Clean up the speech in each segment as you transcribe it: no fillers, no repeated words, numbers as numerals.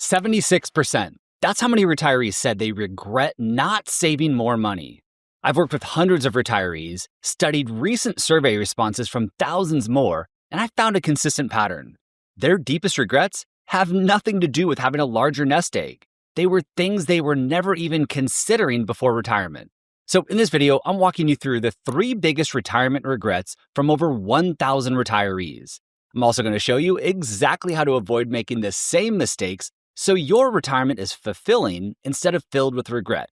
76%. That's how many retirees said they regret not saving more money. I've worked with hundreds of retirees, studied recent survey responses from thousands more, and I found a consistent pattern. Their deepest regrets have nothing to do with having a larger nest egg. They were things they were never even considering before retirement. So in this video, I'm walking you through the 3 biggest retirement regrets from over 1,000 retirees. I'm also going to show you exactly how to avoid making the same mistakes so your retirement is fulfilling instead of filled with regret.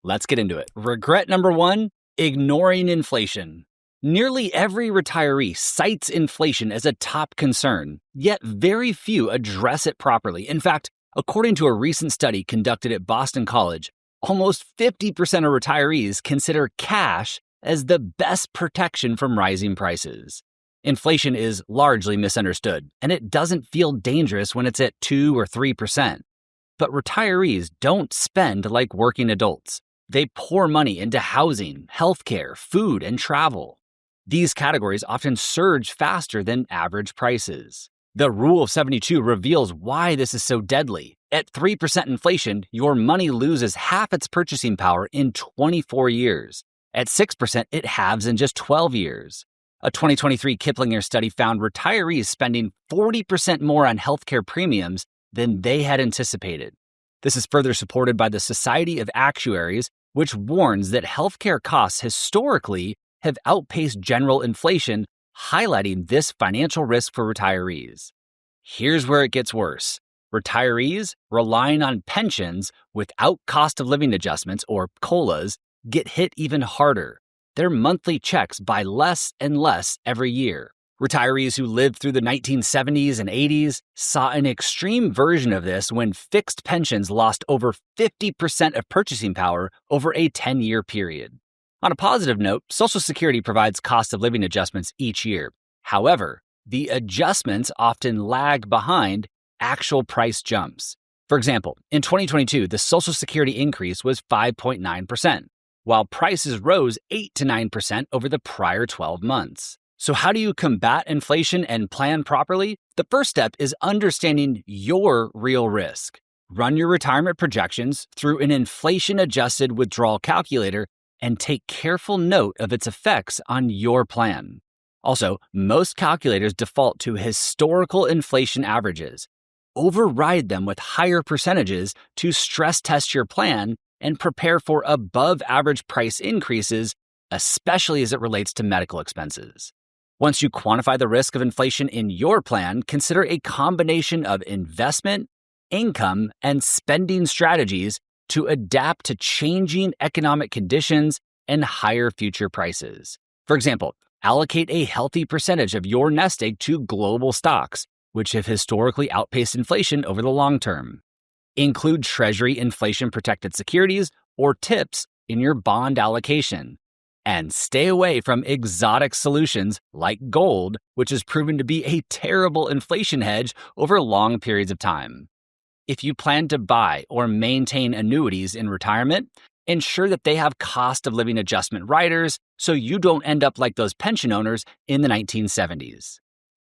Let's get into it. Regret number 1, ignoring inflation. Nearly every retiree cites inflation as a top concern, yet very few address it properly. In fact, according to a recent study conducted at Boston College, almost 50% of retirees consider cash as the best protection from rising prices. Inflation is largely misunderstood, and it doesn't feel dangerous when it's at 2 or 3%. But retirees don't spend like working adults. They pour money into housing, healthcare, food, and travel. These categories often surge faster than average prices. The Rule of 72 reveals why this is so deadly. At 3% inflation, your money loses half its purchasing power in 24 years. At 6%, it halves in just 12 years. A 2023 Kiplinger study found retirees spending 40% more on healthcare premiums than they had anticipated. This is further supported by the Society of Actuaries, which warns that healthcare costs historically have outpaced general inflation, highlighting this financial risk for retirees. Here's where it gets worse. Retirees relying on pensions without cost of living adjustments, or COLAs, get hit even harder. Their monthly checks buy less and less every year. Retirees who lived through the 1970s and 80s saw an extreme version of this when fixed pensions lost over 50% of purchasing power over a 10-year period. On a positive note, Social Security provides cost of living adjustments each year. However, the adjustments often lag behind actual price jumps. For example, in 2022, the Social Security increase was 5.9%, while prices rose 8 to 9% over the prior 12 months. So how do you combat inflation and plan properly? The first step is understanding your real risk. Run your retirement projections through an inflation-adjusted withdrawal calculator and take careful note of its effects on your plan. Also, most calculators default to historical inflation averages. Override them with higher percentages to stress test your plan and prepare for above-average price increases, especially as it relates to medical expenses. Once you quantify the risk of inflation in your plan, consider a combination of investment, income, and spending strategies to adapt to changing economic conditions and higher future prices. For example, allocate a healthy percentage of your nest egg to global stocks, which have historically outpaced inflation over the long term. Include Treasury inflation-protected securities or TIPS in your bond allocation. And stay away from exotic solutions like gold, which has proven to be a terrible inflation hedge over long periods of time. If you plan to buy or maintain annuities in retirement, ensure that they have cost of living adjustment riders so you don't end up like those pension owners in the 1970s.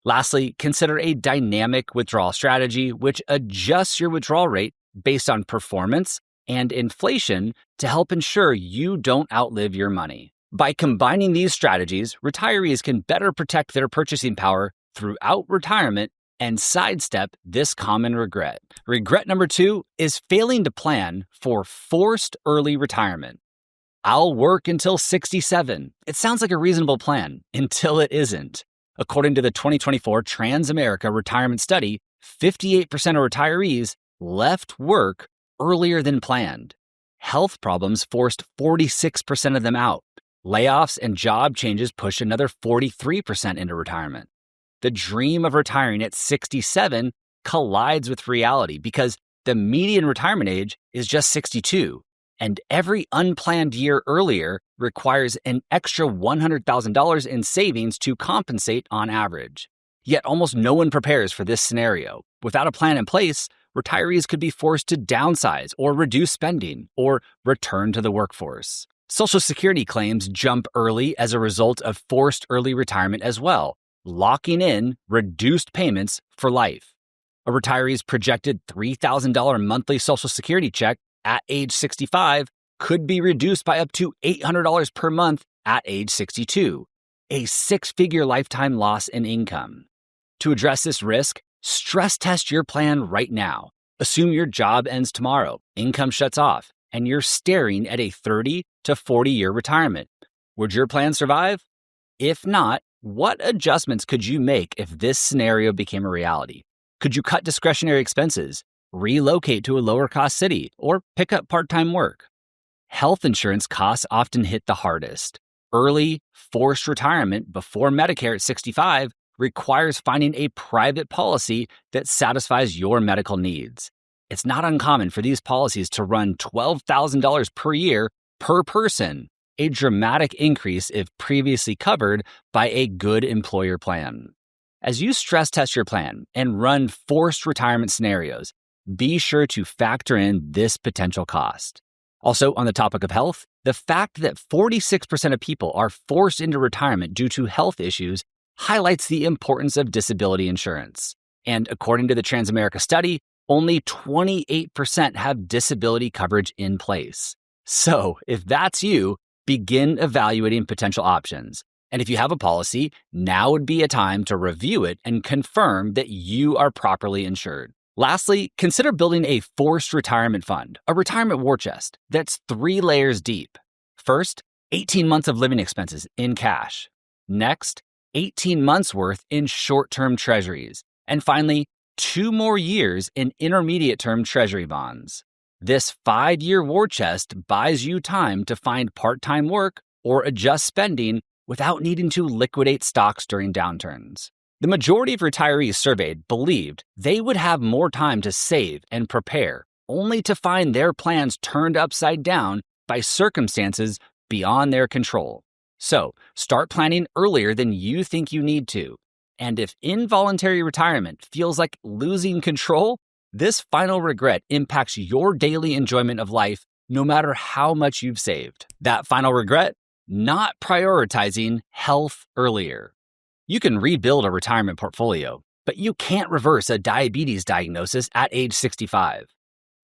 Lastly, consider a dynamic withdrawal strategy which adjusts your withdrawal rate based on performance and inflation to help ensure you don't outlive your money. By combining these strategies, retirees can better protect their purchasing power throughout retirement and sidestep this common regret. Regret number 2 is failing to plan for forced early retirement. I'll work until 67. It sounds like a reasonable plan until it isn't. According to the 2024 Transamerica Retirement Study, 58% of retirees left work earlier than planned. Health problems forced 46% of them out. Layoffs and job changes pushed another 43% into retirement. The dream of retiring at 67 collides with reality because the median retirement age is just 62, and every unplanned year earlier requires an extra $100,000 in savings to compensate on average. Yet almost no one prepares for this scenario. Without a plan in place, retirees could be forced to downsize or reduce spending or return to the workforce. Social Security claims jump early as a result of forced early retirement as well, locking in reduced payments for life. A retiree's projected $3,000 monthly Social Security check at age 65 could be reduced by up to $800 per month at age 62, a six-figure lifetime loss in income. To address this risk, stress test your plan right now. Assume your job ends tomorrow, income shuts off, and you're staring at a 30 to 40-year retirement. Would your plan survive? If not, what adjustments could you make if this scenario became a reality? Could you cut discretionary expenses, relocate to a lower-cost city, or pick up part-time work? Health insurance costs often hit the hardest. Early, forced retirement before Medicare at 65 requires finding a private policy that satisfies your medical needs. It's not uncommon for these policies to run $12,000 per year per person, a dramatic increase if previously covered by a good employer plan. As you stress test your plan and run forced retirement scenarios, be sure to factor in this potential cost. Also, on the topic of health, the fact that 46% of people are forced into retirement due to health issues highlights the importance of disability insurance. And according to the Transamerica study, only 28% have disability coverage in place. So, if that's you, begin evaluating potential options. And if you have a policy, now would be a time to review it and confirm that you are properly insured. Lastly, consider building a forced retirement fund, a retirement war chest that's 3 layers deep. First, 18 months of living expenses in cash. Next, 18 months worth in short-term treasuries. And finally, 2 more years in intermediate-term treasury bonds. This 5-year war chest buys you time to find part-time work or adjust spending without needing to liquidate stocks during downturns. The majority of retirees surveyed believed they would have more time to save and prepare, only to find their plans turned upside down by circumstances beyond their control. So, start planning earlier than you think you need to. And if involuntary retirement feels like losing control, this final regret impacts your daily enjoyment of life no matter how much you've saved. That final regret? Not prioritizing health earlier. You can rebuild a retirement portfolio, but you can't reverse a diabetes diagnosis at age 65.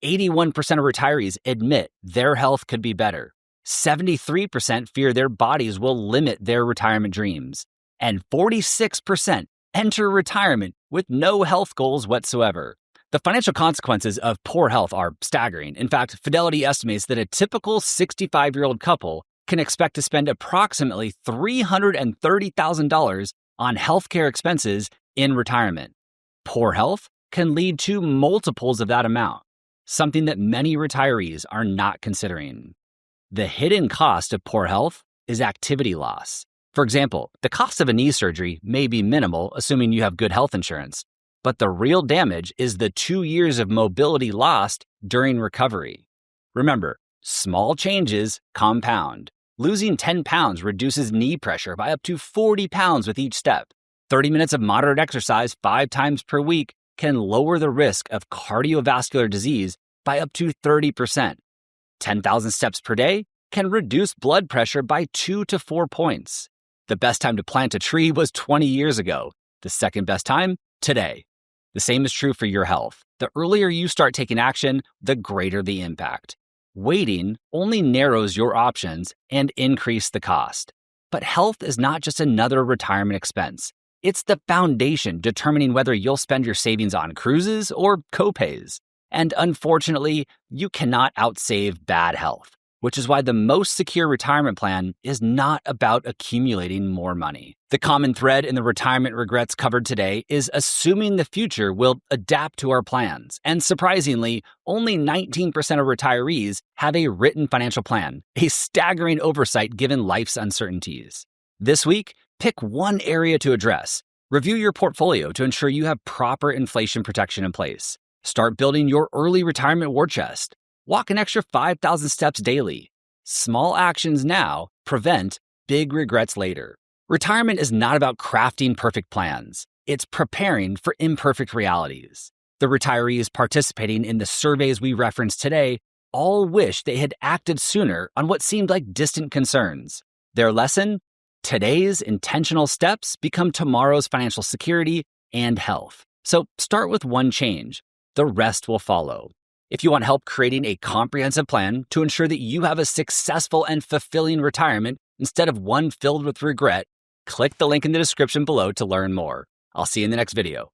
81% of retirees admit their health could be better. 73% fear their bodies will limit their retirement dreams. And 46% enter retirement with no health goals whatsoever. The financial consequences of poor health are staggering. In fact, Fidelity estimates that a typical 65-year-old couple can expect to spend approximately $330,000 on healthcare expenses in retirement. Poor health can lead to multiples of that amount, something that many retirees are not considering. The hidden cost of poor health is activity loss. For example, the cost of a knee surgery may be minimal, assuming you have good health insurance, but the real damage is the 2 years of mobility lost during recovery. Remember, small changes compound. Losing 10 pounds reduces knee pressure by up to 40 pounds with each step. 30 minutes of moderate exercise 5 times per week can lower the risk of cardiovascular disease by up to 30%. 10,000 steps per day can reduce blood pressure by 2 to 4 points. The best time to plant a tree was 20 years ago. The second best time, today. The same is true for your health. The earlier you start taking action, the greater the impact. Waiting only narrows your options and increase the cost. But health is not just another retirement expense. It's the foundation determining whether you'll spend your savings on cruises or copays. And unfortunately, you cannot outsave bad health, which is why the most secure retirement plan is not about accumulating more money. The common thread in the retirement regrets covered today is assuming the future will adapt to our plans. And surprisingly, only 19% of retirees have a written financial plan, a staggering oversight given life's uncertainties. This week, pick one area to address. Review your portfolio to ensure you have proper inflation protection in place. Start building your early retirement war chest. Walk an extra 5,000 steps daily. Small actions now prevent big regrets later. Retirement is not about crafting perfect plans. It's preparing for imperfect realities. The retirees participating in the surveys we referenced today all wish they had acted sooner on what seemed like distant concerns. Their lesson? Today's intentional steps become tomorrow's financial security and health. So start with one change. The rest will follow. If you want help creating a comprehensive plan to ensure that you have a successful and fulfilling retirement instead of one filled with regret, click the link in the description below to learn more. I'll see you in the next video.